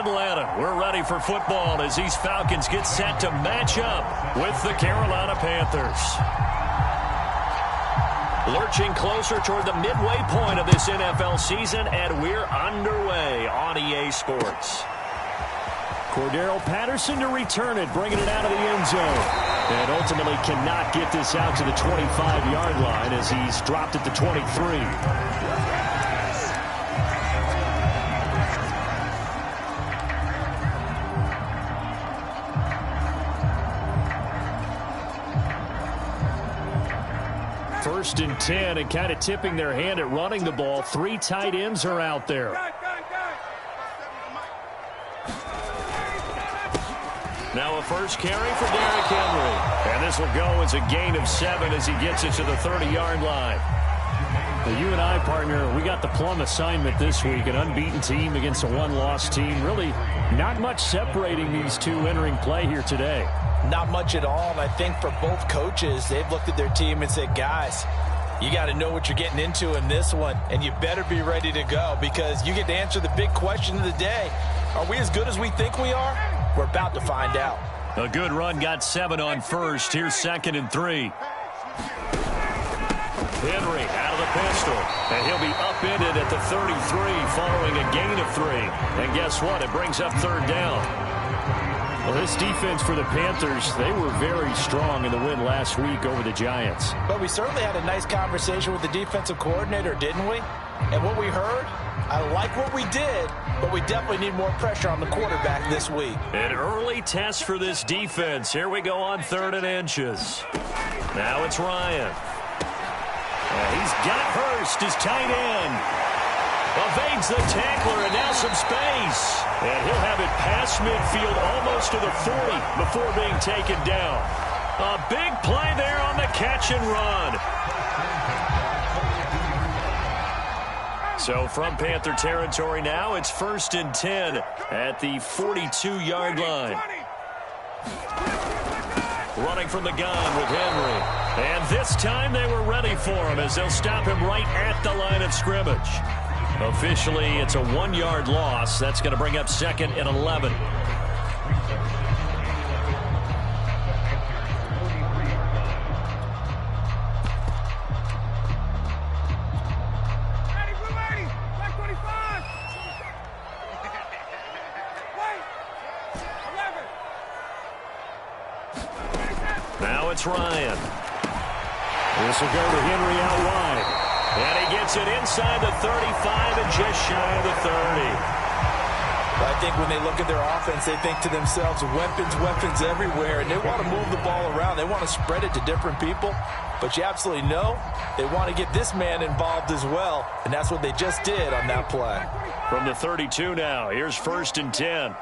Atlanta. We're ready for football as these Falcons get set to match up with the Carolina Panthers. Lurching closer toward the midway point of this NFL season, and we're underway on EA Sports. Cordarrelle Patterson to return it, bringing it out of the end zone. And ultimately cannot get this out to the 25-yard line as he's dropped at the 23. First and 10, and kind of tipping their hand at running the ball. 3 tight ends are out there. Now a first carry for Derrick Henry. And this will go as a gain of 7 as he gets it to the 30-yard line. Well, you and I, partner, we got the plum assignment this week. An unbeaten team against a one-loss team. Really not much separating these two entering play here today. Not much at all, and I think for both coaches, they've looked at their team and said, guys, you got to know what you're getting into in this one, and you better be ready to go because you get to answer the big question of the day. Are we as good as we think we are? We're about to find out. A good run, got 7 on first. Here's 2nd and 3. Henry out of the pistol, and he'll be upended at the 33 following a gain of 3. And guess what? It brings up 3rd down. Well, this defense for the Panthers, they were very strong in the win last week over the Giants. But we certainly had a nice conversation with the defensive coordinator, didn't we? And what we heard, I like what we did, but we definitely need more pressure on the quarterback this week. An early test for this defense. Here we go on 3rd and inches. Now it's Ryan. He's got Hurst, his tight end. Evades the tackler, and now some space. And he'll have it past midfield almost to the 40 before being taken down. A big play there on the catch and run. So from Panther territory now, it's 1st and 10 at the 42-yard line. Running from the gun with Henry. And this time they were ready for him as they'll stop him right at the line of scrimmage. Officially, it's a 1-yard loss. That's going to bring up 2nd and 11. Now it's Ryan. This will go to Henry out wide. And he gets it inside the 35 and just shy of the 30. I think when they look at their offense, they think to themselves, weapons everywhere, and they want to move the ball around. They want to spread it to different people. But you absolutely know they want to get this man involved as well, and that's what they just did on that play. From the 32 now, here's 1st and 10.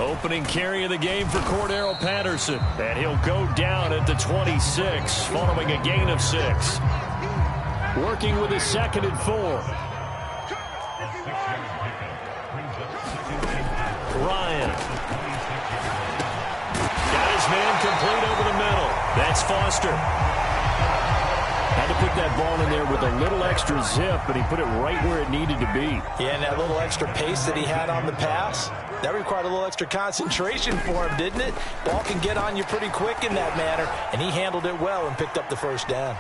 Opening carry of the game for Cordarrelle Patterson. And he'll go down at the 26 following a gain of 6. Working with his 2nd and 4. Ryan. Got his man complete over the middle. That's Foster. Had to put that ball in there with a little extra zip, but he put it right where it needed to be. Yeah, and that little extra pace that he had on the pass, that required a little extra concentration for him, didn't it? Ball can get on you pretty quick in that manner, and he handled it well and picked up the 1st down.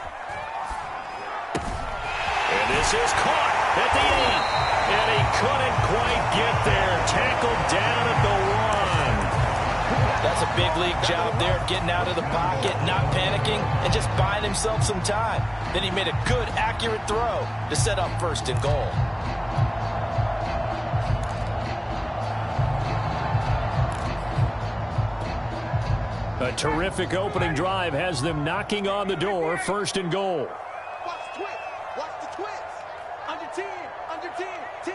And this is caught at the 8. And he couldn't quite get there. Tackled down at the 1. That's a big league job there, getting out of the pocket, not panicking, and just buying himself some time. Then he made a good, accurate throw to set up 1st and goal. A terrific opening drive has them knocking on the door. 1st and goal. Watch the twist. Watch the twist. Under 10. Under 10. 10.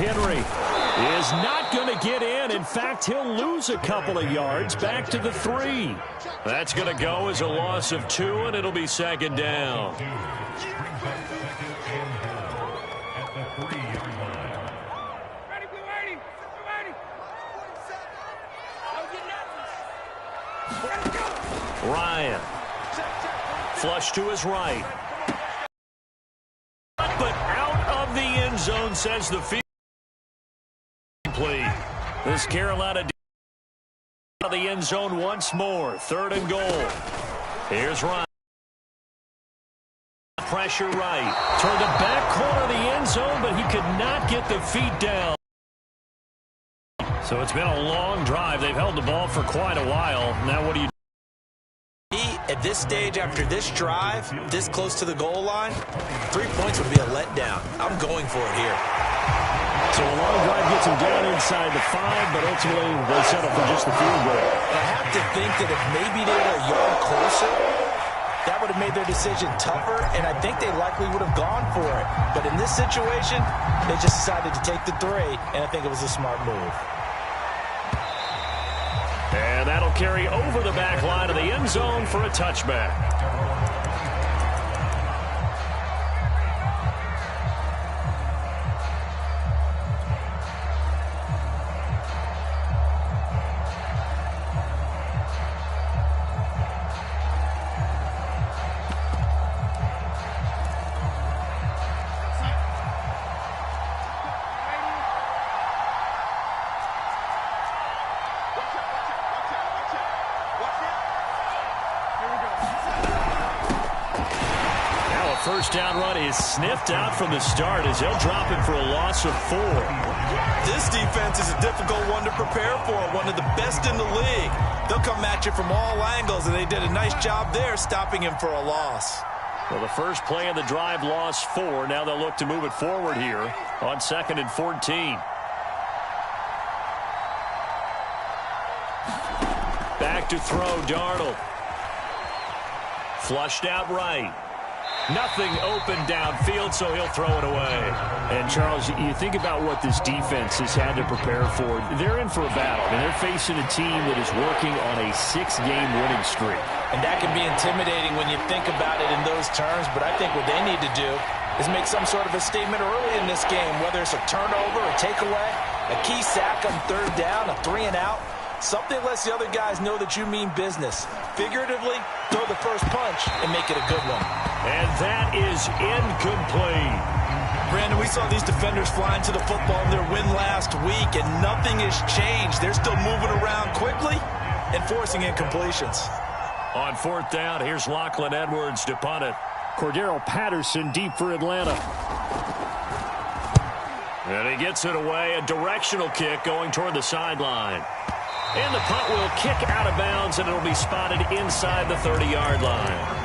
Henry is not going to get in. In fact, he'll lose a couple of yards back to the 3. That's going to go as a loss of 2, and it'll be 2nd down. Ryan. Flush to his right. But out zone says the field complete. This Carolina out of the end zone once more. 3rd and goal. Here's Ryan. Pressure right. Toward the back corner of the end zone, but he could not get the feet down. So it's been a long drive. They've held the ball for quite a while. Now what do you do? At this stage, after this drive, this close to the goal line, 3 points would be a letdown. I'm going for it here. So a long drive gets them down inside the 5, but ultimately they settle for just the field goal. I have to think that if maybe they were a yard closer, that would have made their decision tougher, and I think they likely would have gone for it. But in this situation, they just decided to take the 3, and I think it was a smart move. And that'll carry over the back line of the end zone for a touchback. First down run is sniffed out from the start as he'll drop it for a loss of 4. This defense is a difficult one to prepare for, one of the best in the league. They'll come at you from all angles, and they did a nice job there stopping him for a loss. Well, the first play of the drive lost 4. Now they'll look to move it forward here on 2nd and 14. Back to throw, Darnold. Flushed out right. Nothing open downfield, so he'll throw it away. And, Charles, you think about what this defense has had to prepare for. They're in for a battle, and they're facing a team that is working on a 6-game winning streak. And that can be intimidating when you think about it in those terms, but I think what they need to do is make some sort of a statement early in this game, whether it's a turnover, a takeaway, a key sack on 3rd down, a 3-and-out. Something lets the other guys know that you mean business. Figuratively, throw the first punch and make it a good one. And that is incomplete. Brandon, we saw these defenders flying to the football in their win last week, and nothing has changed. They're still moving around quickly and forcing incompletions. On 4th down, here's Lachlan Edwards to punt it. Cordero Patterson deep for Atlanta. And he gets it away. A directional kick going toward the sideline. And the punt will kick out of bounds, and it'll be spotted inside the 30-yard line.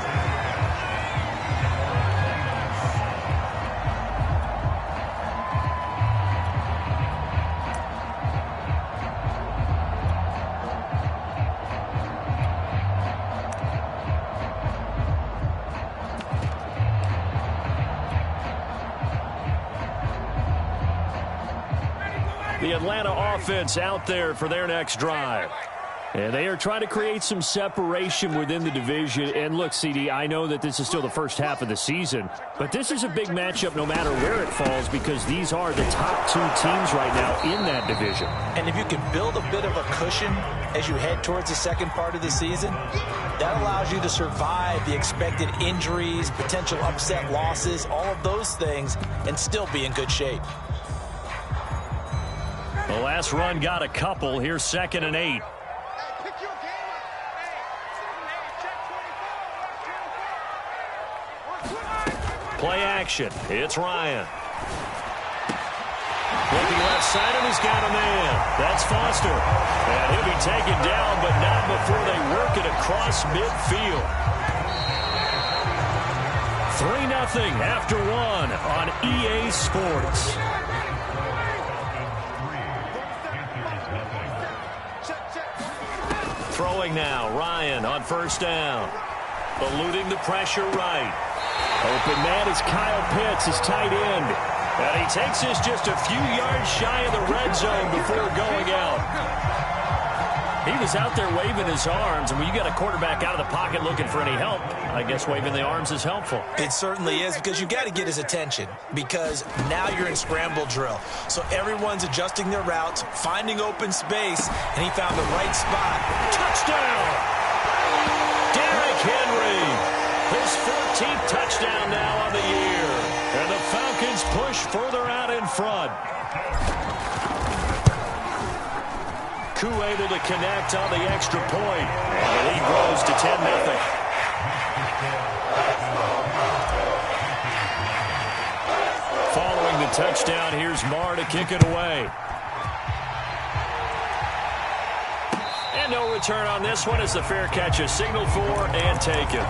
The Atlanta offense out there for their next drive. And they are trying to create some separation within the division. And look, CD, I know that this is still the first half of the season, but this is a big matchup no matter where it falls because these are the top 2 teams right now in that division. And if you can build a bit of a cushion as you head towards the second part of the season, that allows you to survive the expected injuries, potential upset losses, all of those things, and still be in good shape. The last run got a couple. Here's 2nd and 8. Play action. It's Ryan. Looking left side, and he's got a man. That's Foster. And he'll be taken down, but not before they work it across midfield. 3-0 after 1 on EA Sports. Throwing now, Ryan on 1st down. Eluding the pressure right. Open man is Kyle Pitts, his tight end. And he takes this just a few yards shy of the red zone before going out. He was out there waving his arms, and when you got a quarterback out of the pocket looking for any help, I guess waving the arms is helpful. It certainly is, because you got to get his attention, because now you're in scramble drill. So everyone's adjusting their routes, finding open space, and he found the right spot. Touchdown! Derrick Henry, his 14th touchdown now on the year. And the Falcons push further out in front. Koo able to connect on the extra point. And the lead grows to 10-0. Following the touchdown, here's Marr to kick it away. And no return on this one as the fair catch is signaled for and taken.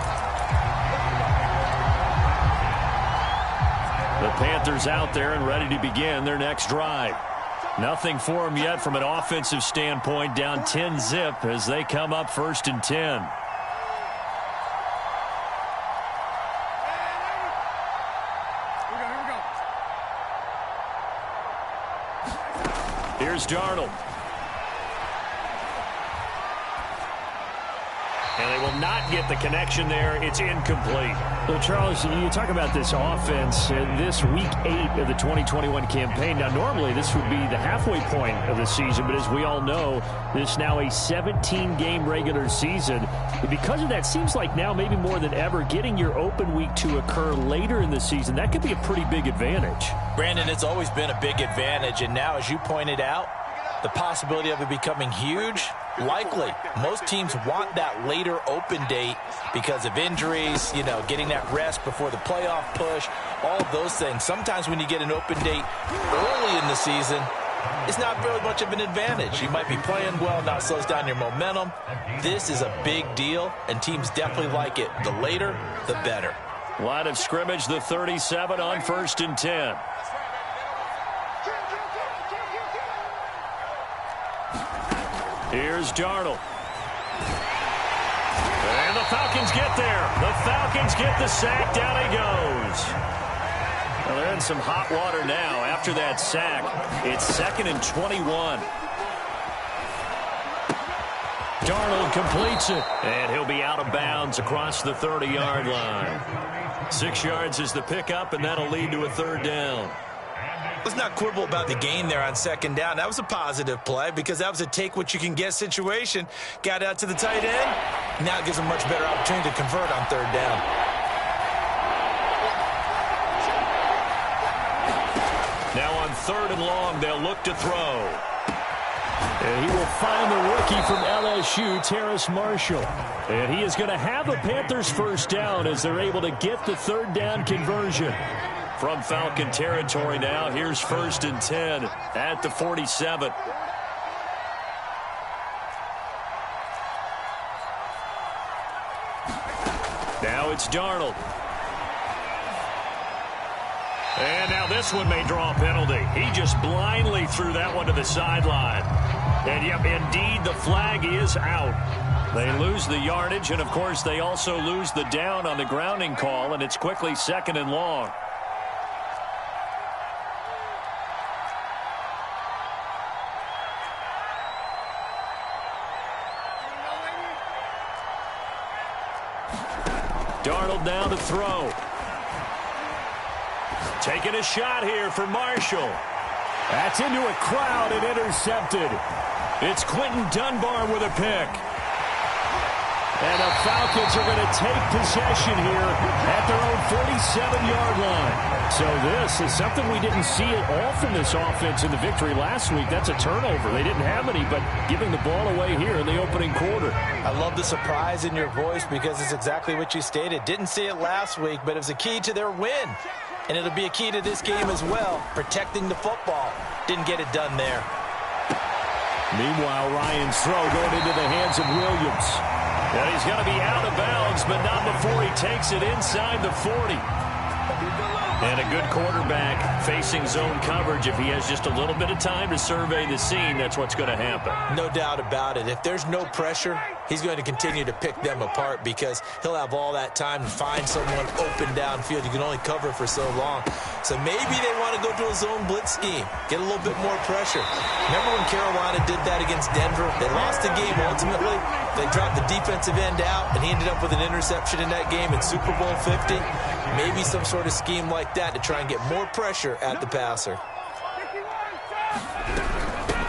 The Panthers out there and ready to begin their next drive. Nothing for them yet from an offensive standpoint, down 10-0 as they come up 1st and 10. Here's Darnold. And they will not get the connection there. It's incomplete. Well, Charles, you talk about this offense, this Week 8 of the 2021 campaign. Now, normally this would be the halfway point of the season, but as we all know, this is now a 17-game regular season. And because of that, seems like now maybe more than ever, getting your open week to occur later in the season, that could be a pretty big advantage. Brandon, it's always been a big advantage, and now, as you pointed out, the possibility of it becoming huge, likely. Most teams want that later open date because of injuries, you know, getting that rest before the playoff push, all of those things. Sometimes when you get an open date early in the season, it's not really much of an advantage. You might be playing well, now it slows down your momentum. This is a big deal, and teams definitely like it. The later, the better. Line of scrimmage, the 37 on 1st and 10. Here's Darnold. And the Falcons get there. The Falcons get the sack. Down he goes. Well, they're in some hot water now. After that sack, it's 2nd and 21. Darnold completes it. And he'll be out of bounds across the 30-yard line. 6 yards is the pickup, and that'll lead to a 3rd down. Let's not quibble about the gain there on 2nd down. That was a positive play because that was a take-what-you-can-get situation. Got out to the tight end. Now it gives them much better opportunity to convert on 3rd down. Now on 3rd and long, they'll look to throw. And he will find the rookie from LSU, Terrace Marshall. And he is going to have a Panthers 1st down as they're able to get the 3rd down conversion. From Falcon territory now, here's 1st and 10 at the 47. Now it's Darnold. And now this one may draw a penalty. He just blindly threw that one to the sideline. And, yep, indeed, the flag is out. They lose the yardage, and, of course, they also lose the down on the grounding call, and it's quickly 2nd and long. Darnold now to throw. Taking a shot here for Marshall. That's into a crowd and intercepted. It's Quentin Dunbar with a pick. And the Falcons are going to take possession here at their own 47-yard line. So this is something we didn't see at all from this offense in the victory last week. That's a turnover. They didn't have any, but giving the ball away here in the opening quarter. I love the surprise in your voice because it's exactly what you stated. Didn't see it last week, but it was a key to their win. And it'll be a key to this game as well, protecting the football. Didn't get it done there. Meanwhile, Ryan's throw going into the hands of Williams. And he's going to be out of bounds, but not before he takes it inside the 40. And a good quarterback facing zone coverage. If he has just a little bit of time to survey the scene, that's what's going to happen. No doubt about it. If there's no pressure, he's going to continue to pick them apart because he'll have all that time to find someone open downfield. You can only cover for so long. So maybe they want to go to a zone blitz scheme, get a little bit more pressure. Remember when Carolina did that against Denver? They lost the game ultimately. They dropped the defensive end out, and he ended up with an interception in that game in Super Bowl 50. Maybe some sort of scheme like that to try and get more pressure at the passer.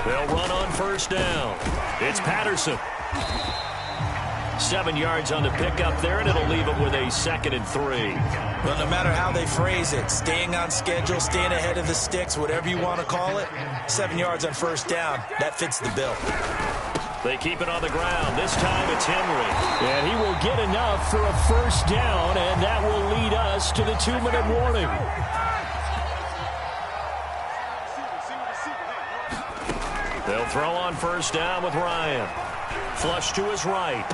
They'll run on 1st down. It's Patterson. 7 yards on the pickup there, and it'll leave them with a 2nd and 3. Well, no matter how they phrase it, staying on schedule, staying ahead of the sticks, whatever you want to call it, 7 yards on first down, that fits the bill. They keep it on the ground. This time it's Henry. And he will get enough for a first down, and that will lead us to the 2-minute warning. They'll throw on first down with Ryan. Flush to his right.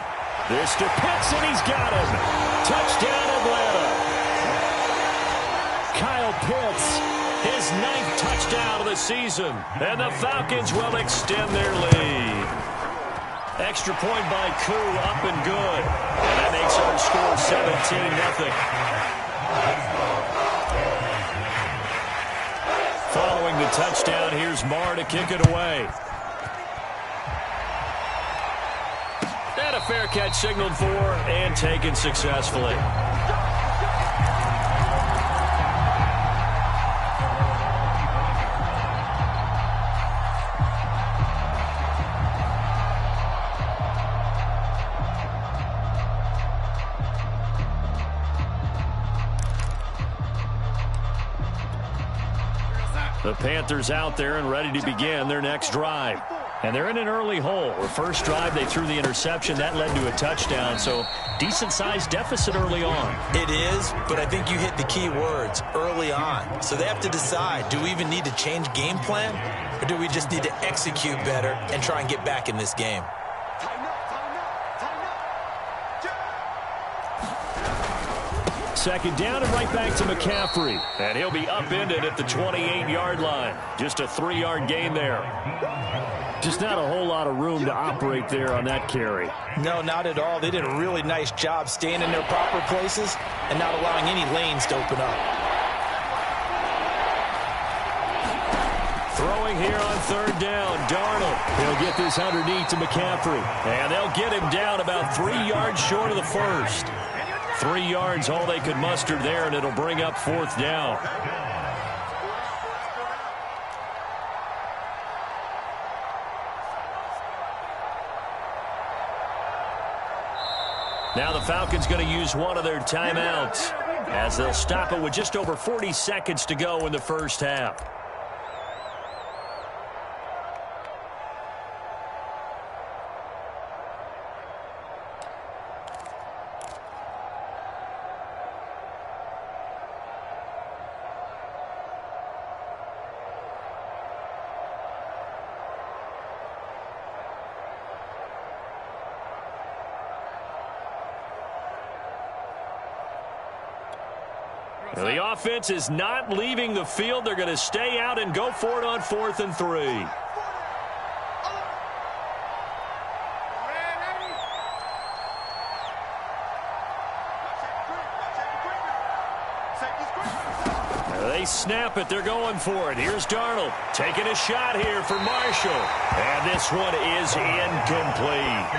This to Pitts, and he's got him. Touchdown, Atlanta. Kyle Pitts, his 9th touchdown of the season. And the Falcons will extend their lead. Extra point by Koo, up and good. And that makes our score 17-0. Following the touchdown, here's Marr to kick it away. And a fair catch signaled for and taken successfully. The Panthers out there and ready to begin their next drive. And they're in an early hole. The first drive, they threw the interception. That led to a touchdown, so decent-sized deficit early on. It is, but I think you hit the key words, early on. So they have to decide, do we even need to change game plan, or do we just need to execute better and try and get back in this game? Second down and right back to McCaffrey. And he'll be upended at the 28-yard line. Just a 3-yard gain there. Just not a whole lot of room to operate there on that carry. No, not at all. They did a really nice job staying in their proper places and not allowing any lanes to open up. Throwing here on third down, Darnold. He'll get this underneath to McCaffrey. And they'll get him down about 3 yards short of the first. 3 yards all they could muster there, and it'll bring up fourth down. Now the Falcons going to use one of their timeouts as they'll stop it with just over 40 seconds to go in the first half. The offense is not leaving the field. They're going to stay out and go for it on 4th and 3. They snap it. They're going for it. Here's Darnold taking a shot here for Marshall. And this one is incomplete.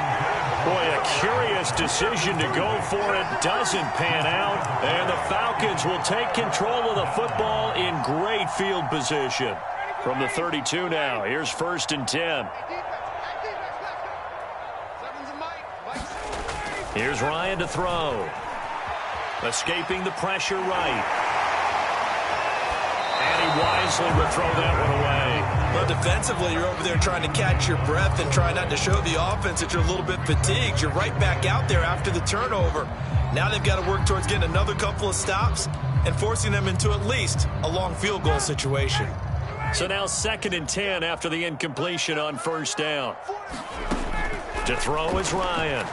Boy, a curious decision to go for it. Doesn't pan out. And the Falcons will take control of the football in great field position. From the 32 now, here's 1st and 10. Here's Ryan to throw. Escaping the pressure right. And he wisely would throw that one away. Well, defensively, you're over there trying to catch your breath and try not to show the offense that you're a little bit fatigued. You're right back out there after the turnover. Now they've got to work towards getting another couple of stops and forcing them into at least a long field goal situation. So now 2nd and 10 after the incompletion on first down. To throw is Ryan.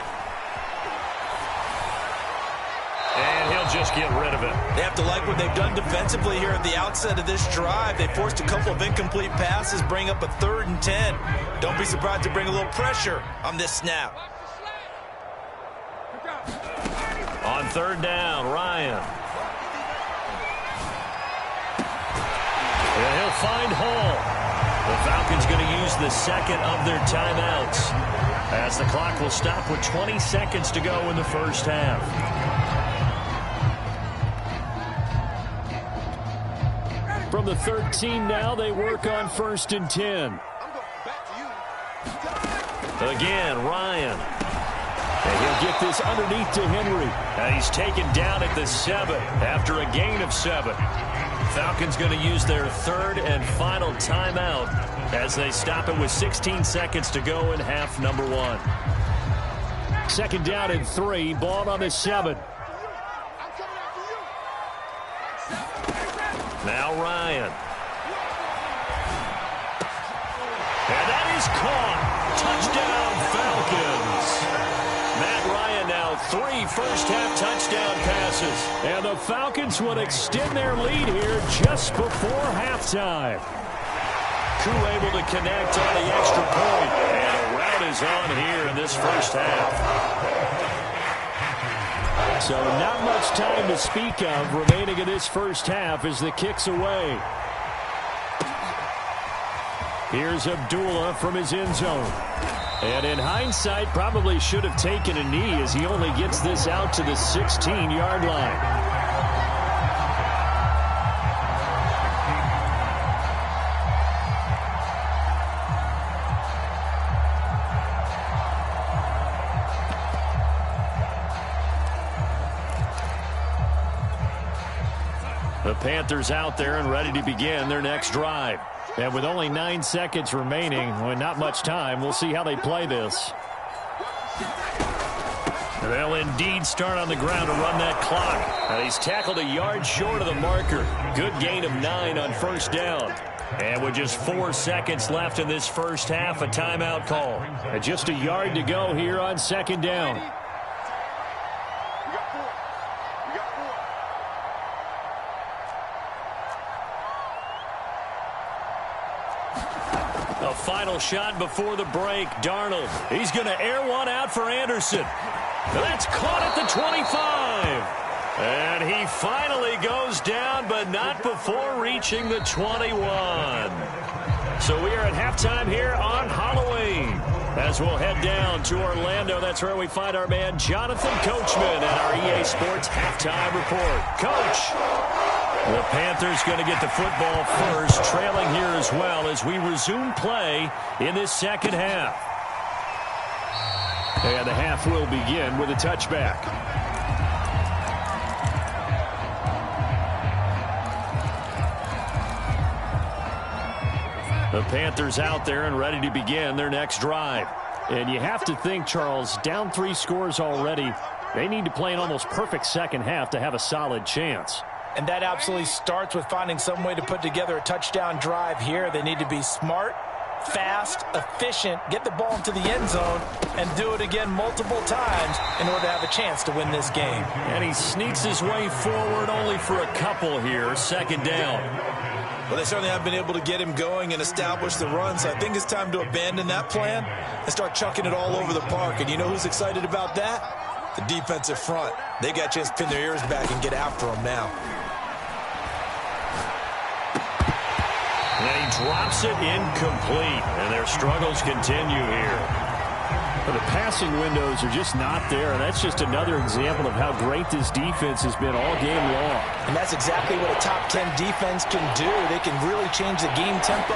And he'll just get rid of it. They have to like what they've done defensively here at the outset of this drive. They forced a couple of incomplete passes, bring up a 3rd and 10. Don't be surprised to bring a little pressure on this snap. On 3rd down, Ryan. And he'll find Hall. The Falcons going to use the 2nd of their timeouts as the clock will stop with 20 seconds to go in the first half. From the 13 now, they work on 1st and 10. Again, Ryan. And he'll get this underneath to Henry. And he's taken down at the 7 after a gain of 7. Falcons going to use their third and final timeout as they stop it with 16 seconds to go in half number 1. Second down and 3, ball on the 7. Now Ryan. And that is caught. Touchdown, Falcons. Matt Ryan now 3 first-half touchdown passes. And the Falcons would extend their lead here just before halftime. Koo able to connect on the extra point. And a rout is on here in this first half. So not much time to speak of remaining in this first half as the kick's away. Here's Abdullah from his end zone. And in hindsight, probably should have taken a knee as he only gets this out to the 16-yard line. The Panthers out there and ready to begin their next drive. And with only 9 seconds remaining, well, not much time, we'll see how they play this. They'll indeed start on the ground to run that clock. And he's tackled a yard short of the marker. Good gain of 9 on first down. And with just 4 seconds left in this first half, a timeout call. And just a yard to go here on second down. A final shot before the break. Darnold. He's going to air one out for Anderson. That's caught at the 25. And he finally goes down, but not before reaching the 21. So we are at halftime here on Halloween. As we'll head down to Orlando, that's where we find our man Jonathan Coachman at our EA Sports Halftime Report. Coach. The Panthers going to get the football first, trailing here as well as we resume play in this second half. And the half will begin with a touchback. The Panthers out there and ready to begin their next drive. And you have to think, Charles, down 3 scores already. They need to play an almost perfect second half to have a solid chance. And that absolutely starts with finding some way to put together a touchdown drive here. They need to be smart, fast, efficient, get the ball into the end zone, and do it again multiple times in order to have a chance to win this game. And he sneaks his way forward only for a couple here. Second down. Well, they certainly have been able to get him going and establish the run, so I think it's time to abandon that plan and start chucking it all over the park. And you know who's excited about that? The defensive front. They got a chance to pin their ears back and get after him now. And he drops it incomplete, and their struggles continue here. But the passing windows are just not there, and that's just another example of how great this defense has been all game long. And that's exactly what a top 10 defense can do. They can really change the game tempo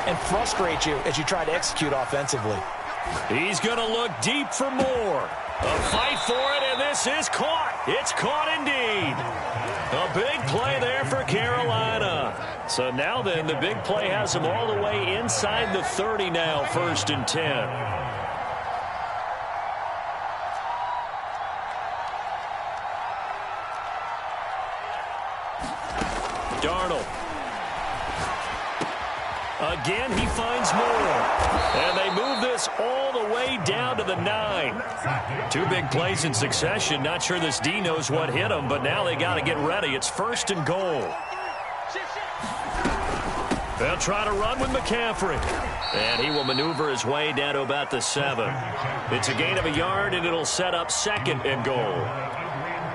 and frustrate you as you try to execute offensively. He's going to look deep for more. A fight for it, and this is caught. It's caught indeed. A big play there for Carolina. So now then, the big play has them all the way inside the 30 now, 1st and 10. Darnold. Again, he finds more. And they move this all the way down to the 9. 2 big plays in succession. Not sure this D knows what hit him, but now they got to get ready. It's 1st and goal. They'll try to run with McCaffrey. And he will maneuver his way down to about the 7. It's a gain of a yard, and it'll set up 2nd and goal.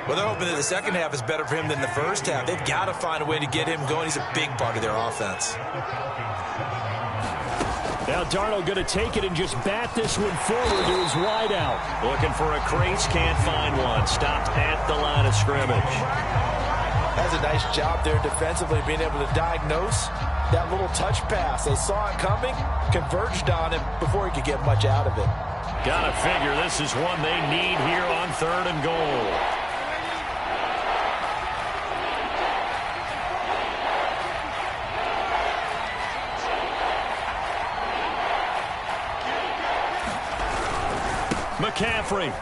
Well, they're hoping that the second half is better for him than the first half. They've got to find a way to get him going. He's a big part of their offense. Now Darnold going to take it and just bat this one forward to his wide out. Looking for a crease, can't find one. Stopped at the line of scrimmage. That's a nice job there defensively, being able to diagnose that little touch pass. They saw it coming, converged on him before he could get much out of it. Gotta figure this is one they need here on 3rd and goal. McCaffrey.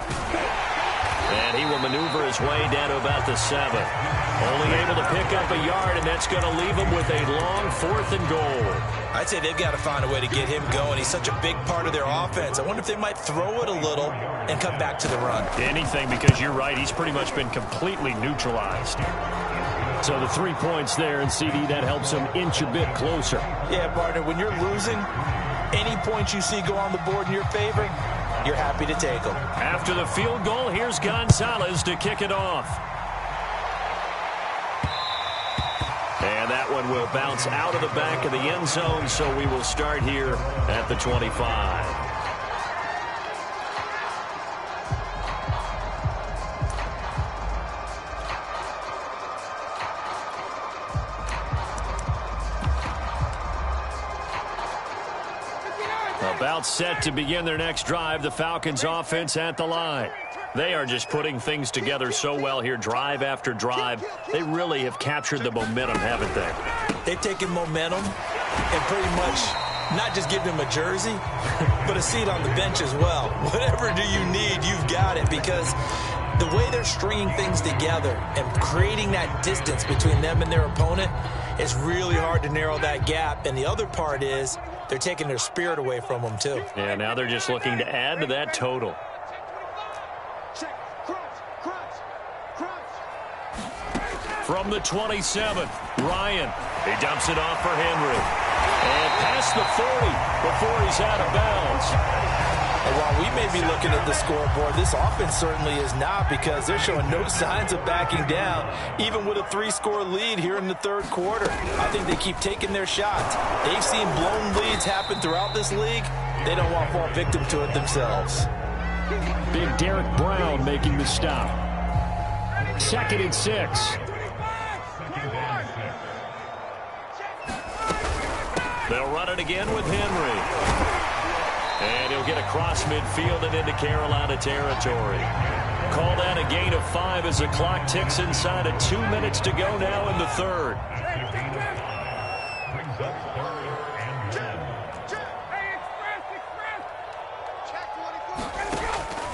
And he will maneuver his way down to about the 7. Only able to pick up a yard, and that's going to leave him with a long 4th and goal. I'd say they've got to find a way to get him going. He's such a big part of their offense. I wonder if they might throw it a little and come back to the run. Anything, because you're right. He's pretty much been completely neutralized. So the 3 points there, and CD, that helps him inch a bit closer. Yeah, partner, when you're losing, any points you see go on the board in your favor, you're happy to take them. After the field goal, here's Gonzalez to kick it off. And that one will bounce out of the back of the end zone, so we will start here at the 25. About set to begin their next drive, the Falcons offense at the line. They are just putting things together so well here, drive after drive. They really have captured the momentum, haven't they? They've taken momentum and pretty much not just given them a jersey, but a seat on the bench as well. Whatever do you need, you've got it, because the way they're stringing things together and creating that distance between them and their opponent, it's really hard to narrow that gap. And the other part is they're taking their spirit away from them, too. Yeah, now they're just looking to add to that total. From the 27, Ryan. He dumps it off for Henry. And past the 40 before he's out of bounds. And while we may be looking at the scoreboard, this offense certainly is not, because they're showing no signs of backing down, even with a 3-score lead here in the 3rd quarter. I think they keep taking their shots. They've seen blown leads happen throughout this league. They don't want to fall victim to it themselves. Big Derek Brown making the stop. 2nd and 6. They'll run it again with Henry. And he'll get across midfield and into Carolina territory. Call that a gain of 5 as the clock ticks inside of 2 minutes to go now in the 3rd.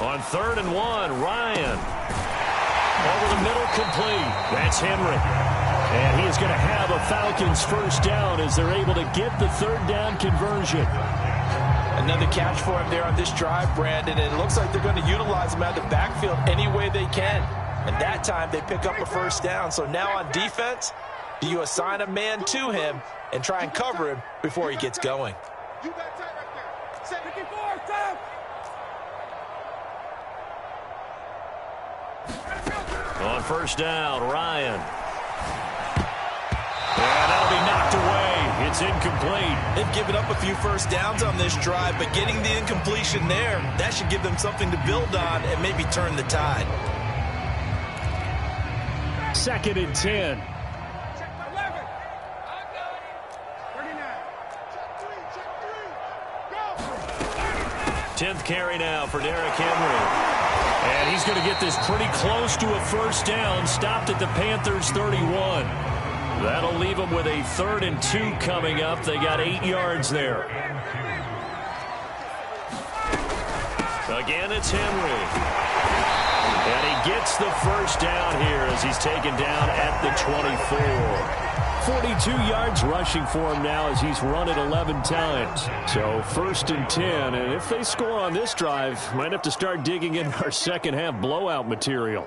On 3rd and 1, Ryan. Over the middle, complete. That's Henry. And he is going to have a Falcons first down as they're able to get the 3rd down conversion. Another catch for him there on this drive, Brandon, and it looks like they're going to utilize him out of the backfield any way they can. And that time they pick up a first down. So now on defense, do you assign a man to him and try and cover him before he gets going? You got tight right there. 54, stop. On first down, Ryan. And that'll be knocked away. It's incomplete. They've given up a few first downs on this drive, but getting the incompletion there, that should give them something to build on and maybe turn the tide. 2nd and 10. Check 11. I got it. 39. Check 3. Check 3. Go. 10th carry now for Derrick Henry. And he's going to get this pretty close to a first down. Stopped at the Panthers' 31. That'll leave them with a 3rd and 2 coming up. They got 8 yards there. Again, it's Henry. And he gets the first down here as he's taken down at the 24. 42 yards rushing for him now as he's run it 11 times. So 1st and 10. And if they score on this drive, might have to start digging in our second half blowout material.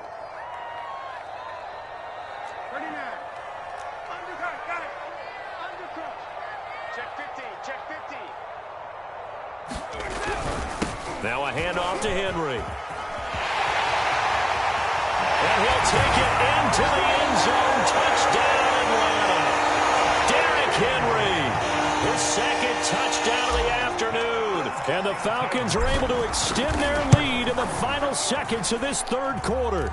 Now a handoff to Henry. And he'll take it into the end zone. Touchdown, Atlanta. Derrick Henry, his 2nd touchdown of the afternoon. And the Falcons are able to extend their lead in the final seconds of this 3rd quarter.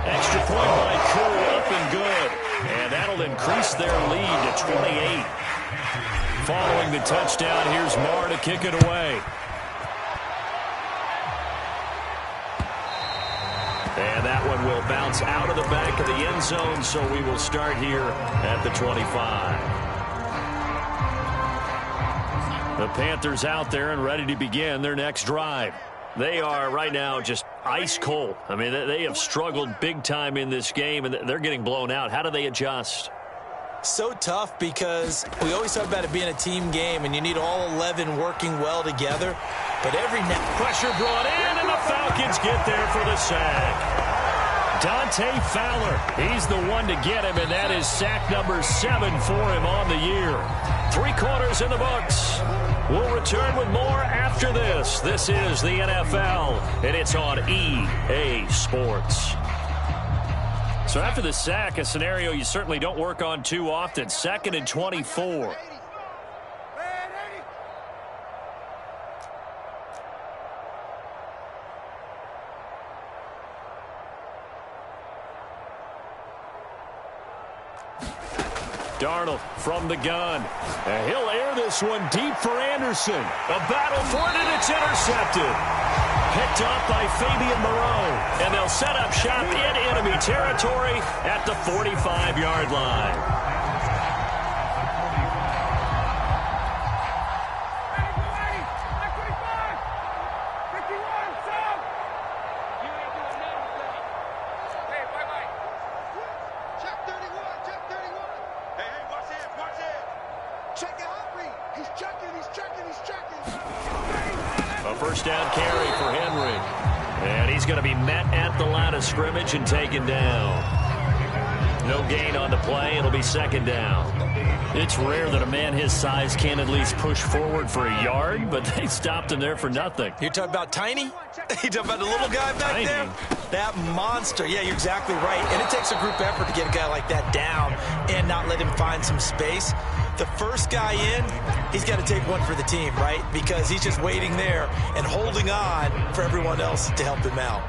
Extra point by Koo, up and good. And that'll increase their lead to 28. Following the touchdown, here's Marr to kick it away. And that one will bounce out of the back of the end zone, so we will start here at the 25. The Panthers out there and ready to begin their next drive. They are right now just ice cold. I mean, they have struggled big time in this game, and they're getting blown out. How do they adjust? So tough because we always talk about it being a team game, and you need all 11 working well together. But every net pressure brought in, and the Falcons get there for the sack. Dante Fowler, he's the one to get him, and that is sack number 7 for him on the year. 3 quarters in the books. We'll return with more after this. This is the NFL, and it's on EA Sports. So after the sack, a scenario you certainly don't work on too often. 2nd and 24. Darnold from the gun. And he'll air this one deep for Anderson. A battle for it, and it's intercepted. Picked up by Fabian Moreau. And they'll set up shop in enemy territory at the 45-yard line. First down carry for Henry. And he's going to be met at the line of scrimmage and taken down. No gain on the play. It'll be 2nd down. It's rare that a man his size can at least push forward for a yard, but they stopped him there for nothing. You're talking about Tiny? You're talking about the little guy back there? That monster. Yeah, you're exactly right. And it takes a group effort to get a guy like that down and not let him find some space. The first guy in, he's got to take one for the team, right? Because he's just waiting there and holding on for everyone else to help him out.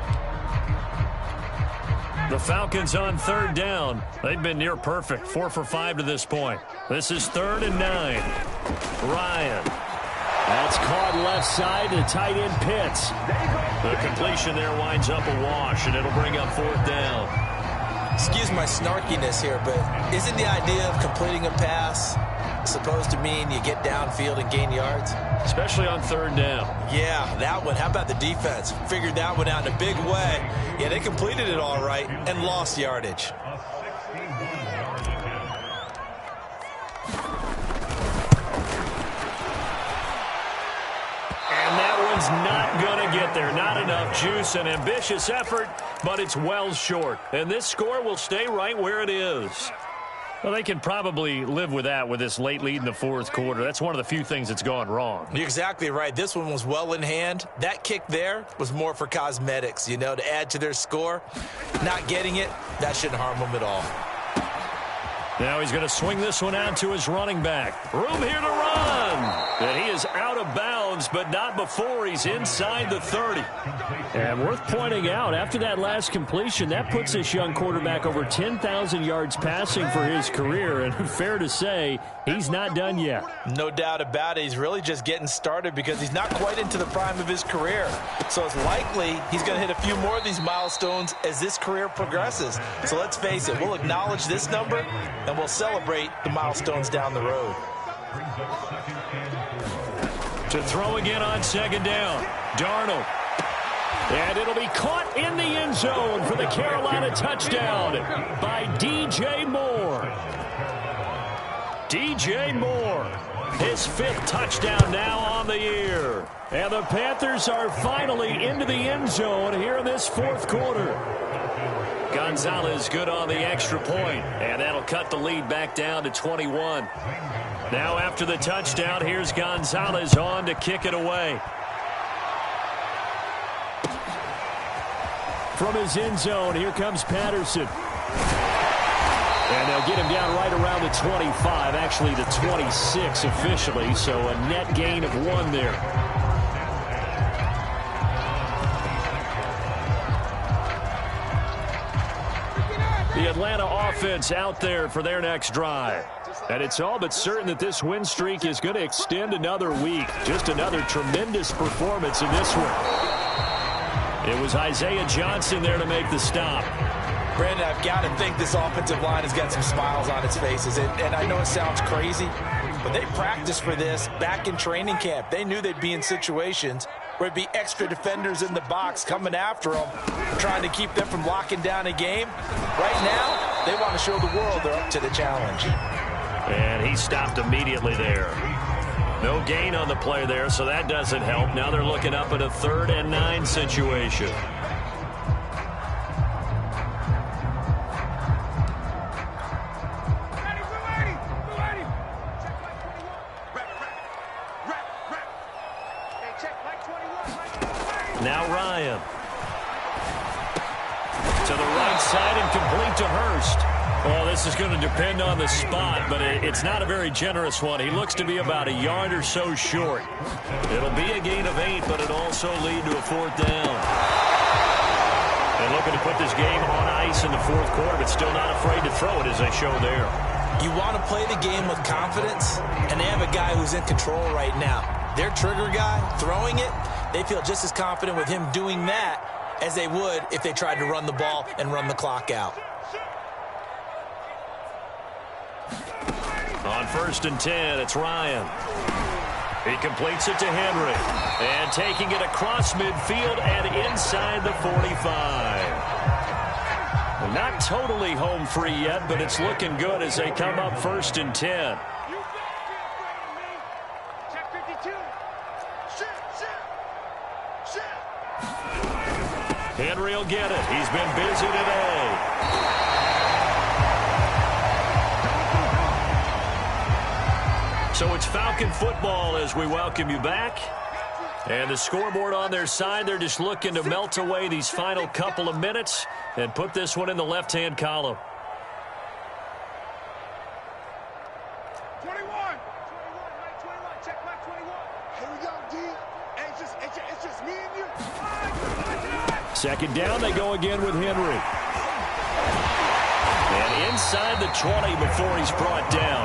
The Falcons on 3rd down. They've been near perfect, 4 for 5 to this point. This is 3rd and 9. Ryan. That's caught left side to tight end Pitts. The completion there winds up a wash, and it'll bring up 4th down. Excuse my snarkiness here, but isn't the idea of completing a pass supposed to mean you get downfield and gain yards? Especially on 3rd down. Yeah, that one. How about the defense? Figured that one out in a big way. Yeah, they completed it all right and lost yardage. And that one's not going to get there. Not enough juice. An ambitious effort, but it's well short. And this score will stay right where it is. Well, they can probably live with that with this late lead in the 4th quarter. That's one of the few things that's gone wrong. You're exactly right. This one was well in hand. That kick there was more for cosmetics, you know, to add to their score. Not getting it, that shouldn't harm them at all. Now he's going to swing this one out to his running back. Room here to run. And he is out of bounds, but not before he's inside the 30. And worth pointing out, after that last completion, that puts this young quarterback over 10,000 yards passing for his career. And fair to say, he's not done yet. No doubt about it. He's really just getting started because he's not quite into the prime of his career. So it's likely he's going to hit a few more of these milestones as this career progresses. So let's face it, we'll acknowledge this number and we'll celebrate the milestones down the road. To throw again on 2nd down. Darnold. And it'll be caught in the end zone for the Carolina touchdown by DJ Moore. DJ Moore, his 5th touchdown now on the year. And the Panthers are finally into the end zone here in this 4th quarter. Gonzalez good on the extra point, and that'll cut the lead back down to 21. Now after the touchdown, here's Gonzalez on to kick it away. From his end zone, here comes Patterson. And they'll get him down right around the 25, actually the 26 officially, so a net gain of 1 there. The Atlanta offense out there for their next drive. And it's all but certain that this win streak is going to extend another week. Just another tremendous performance in this one. It was Isaiah Johnson there to make the stop. Brandon, I've got to think this offensive line has got some smiles on its faces. And I know it sounds crazy, but they practiced for this back in training camp. They knew they'd be in situations where it'd be extra defenders in the box coming after them, trying to keep them from locking down a game. Right now, they want to show the world they're up to the challenge. And he stopped immediately there. No gain on the play there, so that doesn't help. Now they're looking up at a 3rd and 9 situation. Now Ryan. To the right side and complete to Hurst. Well, this is going to depend on the spot, but it's not a very generous one. He looks to be about a yard or so short. It'll be a gain of 8, but it'll also lead to a 4th down. And looking to put this game on ice in the 4th quarter, but still not afraid to throw it as they show there. You want to play the game with confidence, and they have a guy who's in control right now. Their trigger guy, throwing it, they feel just as confident with him doing that as they would if they tried to run the ball and run the clock out. On 1st and 10, it's Ryan. He completes it to Henry. And taking it across midfield and inside the 45. Well, not totally home free yet, but it's looking good as they come up 1st and 10. Henry will get it. He's been busy today. So it's Falcon football as we welcome you back. And the scoreboard on their side, they're just looking to melt away these final couple of minutes and put this one in the left-hand column. 21. Check back 21. Here we go, D. It's just me and you. 2nd down, they go again with Henry. And inside the 20 before he's brought down.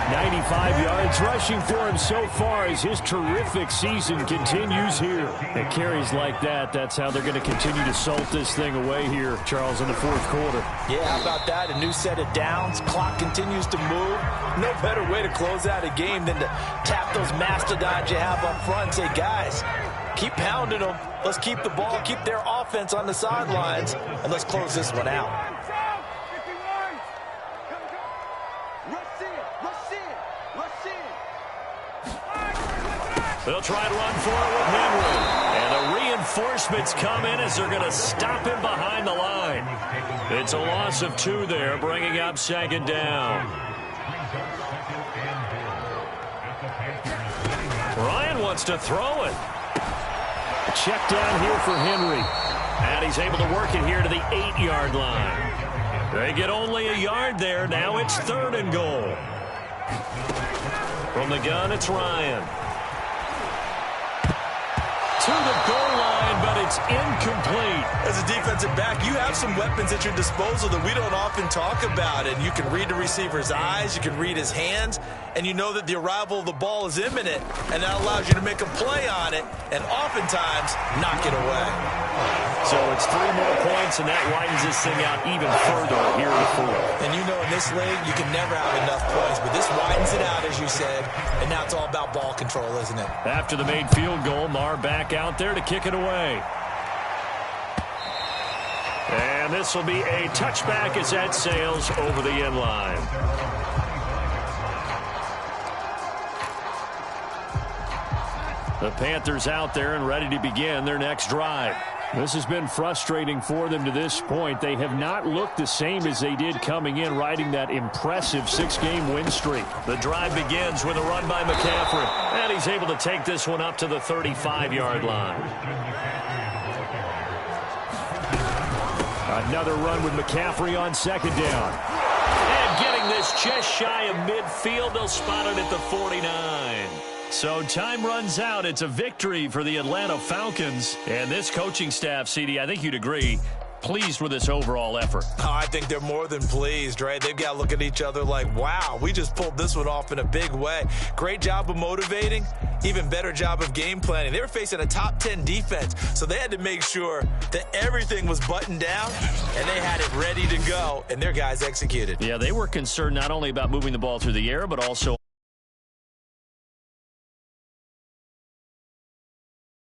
95 yards rushing for him so far as his terrific season continues here. And carries like that, that's how they're going to continue to salt this thing away here, Charles, in the 4th quarter. Yeah, how about that? A new set of downs. Clock continues to move. No better way to close out a game than to tap those mastodons you have up front and say, guys, keep pounding them. Let's keep the ball, keep their offense on the sidelines, and let's close this one out. They'll try to run for it with Henry. And the reinforcements come in as they're going to stop him behind the line. It's a loss of 2 there, bringing up 2nd down. Ryan wants to throw it. Check down here for Henry. And he's able to work it here to the 8-yard line. They get only a yard there. Now it's 3rd and goal. From the gun, it's Ryan. To the goal line, but it's incomplete. As a defensive back, you have some weapons at your disposal that we don't often talk about. And you can read the receiver's eyes, you can read his hands, and you know that the arrival of the ball is imminent, and that allows you to make a play on it and oftentimes knock it away. So it's 3 more points, and that widens this thing out even further here in the 4th. And you know in this league, you can never have enough points, but this widens it out, as you said, and now it's all about ball control, isn't it? After the made field goal, Marr back out there to kick it away. And this will be a touchback as that sails over the end line. The Panthers out there and ready to begin their next drive. This has been frustrating for them to this point. They have not looked the same as they did coming in, riding that impressive 6-game win streak. The drive begins with a run by McCaffrey, and he's able to take this one up to the 35-yard line. Another run with McCaffrey on 2nd down. And getting this just shy of midfield, they'll spot it at the 49. So time runs out. It's a victory for the Atlanta Falcons. And this coaching staff, CD, I think you'd agree, pleased with this overall effort. Oh, I think they're more than pleased, right? They've got to look at each other like, wow, we just pulled this one off in a big way. Great job of motivating, even better job of game planning. They were facing a top 10 defense, so they had to make sure that everything was buttoned down, and they had it ready to go, and their guys executed. Yeah, they were concerned not only about moving the ball through the air, but also